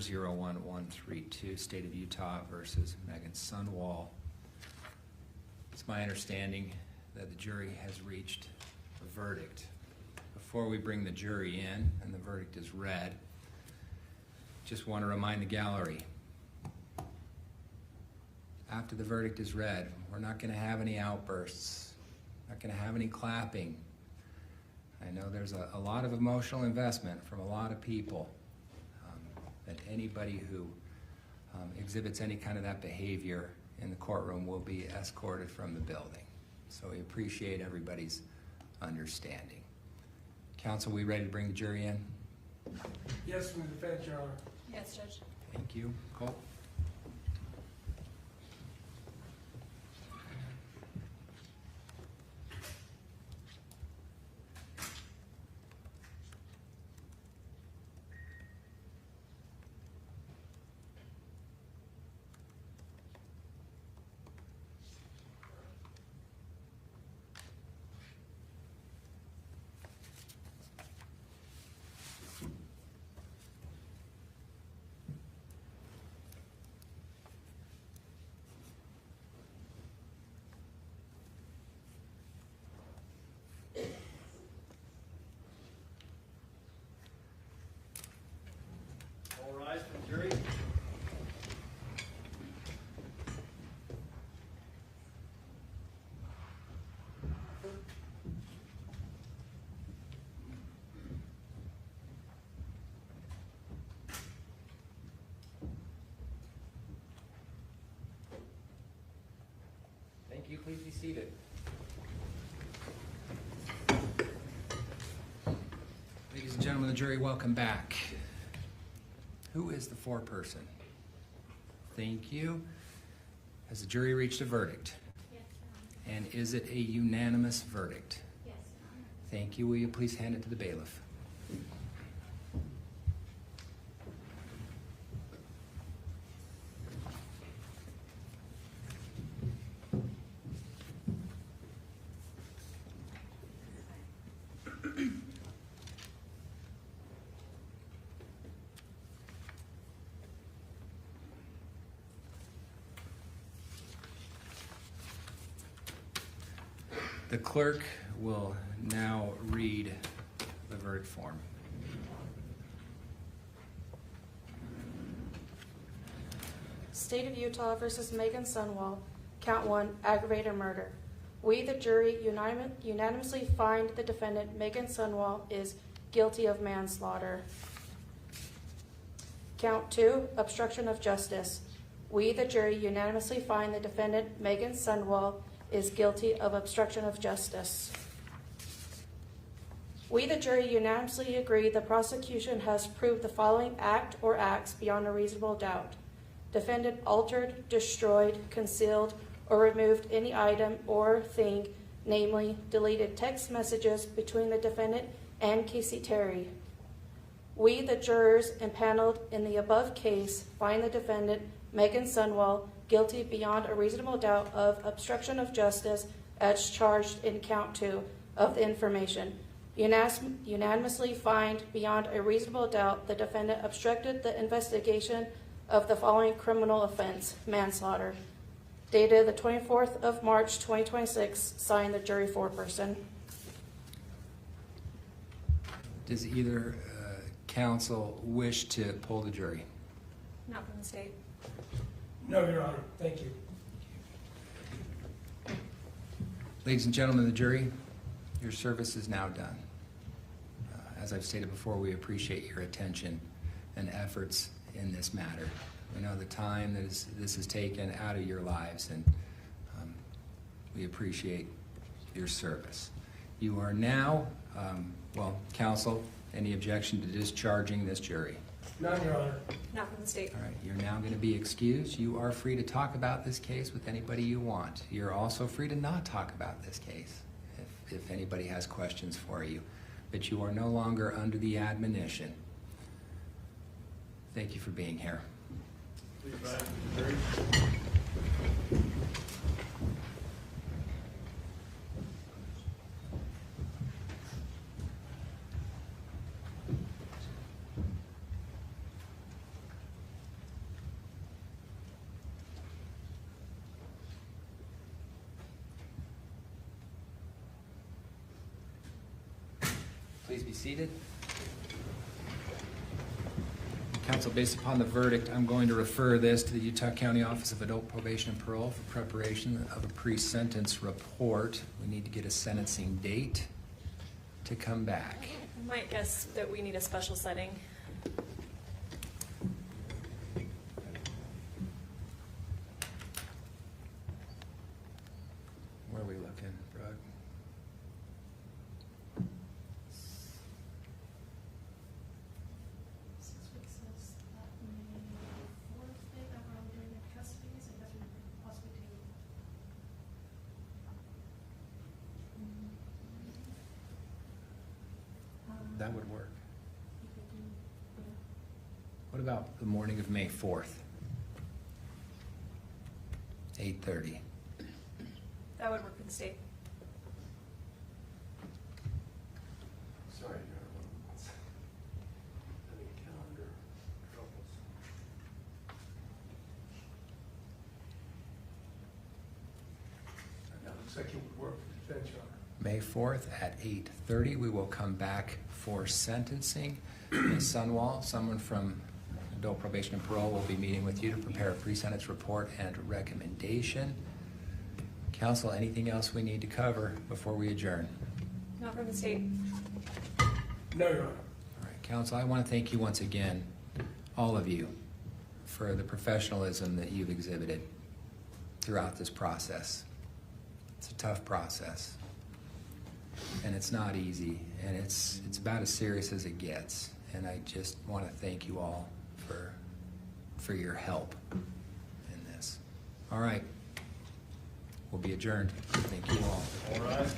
01132, State of Utah versus Meggan Sundwall. It's my understanding that the jury has reached a verdict. Before we bring the jury in and the verdict is read, just want to remind the gallery, after the verdict is read, we're not going to have any outbursts, not going to have any clapping. I know there's a lot of emotional investment from a lot of people. That anybody who exhibits any kind of that behavior in the courtroom will be escorted from the building. So we appreciate everybody's understanding. Counsel, we ready to bring the jury in? Yes, from the defense, Your Honor. Yes, Judge. Thank you. Cole? All rise for the jury. Thank you. Please be seated. Ladies and gentlemen of the jury, welcome back. Who is the foreperson? Thank you. Has the jury reached a verdict? Yes, Your Honor. And is it a unanimous verdict? Yes, Your Honor. Thank you. Will you please hand it to the bailiff? The clerk will now read the verdict form. State of Utah versus Meggan Sundwall, Count 1, aggravated murder. We, the jury, unanimously find the defendant, Meggan Sundwall, is guilty of manslaughter. Count 2, obstruction of justice. We, the jury, unanimously find the defendant, Meggan Sundwall, is guilty of obstruction of justice. We, the jury, unanimously agree the prosecution has proved the following act or acts beyond a reasonable doubt. Defendant altered, destroyed, concealed, or removed any item or thing, namely deleted text messages between the defendant and Kacee Terry. We, the jurors impaneled in the above case, find the defendant, Meggan Sundwall, guilty beyond a reasonable doubt of obstruction of justice as charged in Count 2 of the information. Unanimously find beyond a reasonable doubt the defendant obstructed the investigation of the following criminal offense, manslaughter. Dated the 24th of March 2026, signed the jury foreperson. Does either counsel wish to poll the jury? Not from the state. No, Your Honor. Thank you. Ladies and gentlemen of the jury, your service is now done. As I've stated before, we appreciate your attention and efforts in this matter. We know the time that this has taken out of your lives, and we appreciate your service. You are now, counsel, any objection to discharging this jury? None, Your Honor. Not from the state. All right, you're now going to be excused. You are free to talk about this case with anybody you want. You're also free to not talk about this case if anybody has questions for you. But you are no longer under the admonition. Thank you for being here. Please rise for the jury. Please be seated. Counsel, based upon the verdict, I'm going to refer this to the Utah County Office of Adult Probation and Parole for preparation of a pre-sentence report. We need to get a sentencing date to come back. I might guess that we need a special setting. Where are we looking, Brooke? That would work. What about the morning of May 4th? 8:30. That would work for the state. Sorry, Your Honor. Having calendar troubles. That looks like it would work for the defense, Your Honor. May 4th at 8:30, we will come back for sentencing. Ms. Sundwall, someone from Adult Probation and Parole will be meeting with you to prepare a pre-sentence report and recommendation. Counsel, anything else we need to cover before we adjourn? Not from the state. No, Your Honor. All right, counsel, I want to thank you once again, all of you, for the professionalism that you've exhibited throughout this process. It's a tough process, and it's not easy, and it's about as serious as it gets. And I just want to thank you all for your help in this. All right, we'll be adjourned. Thank you all. All rise.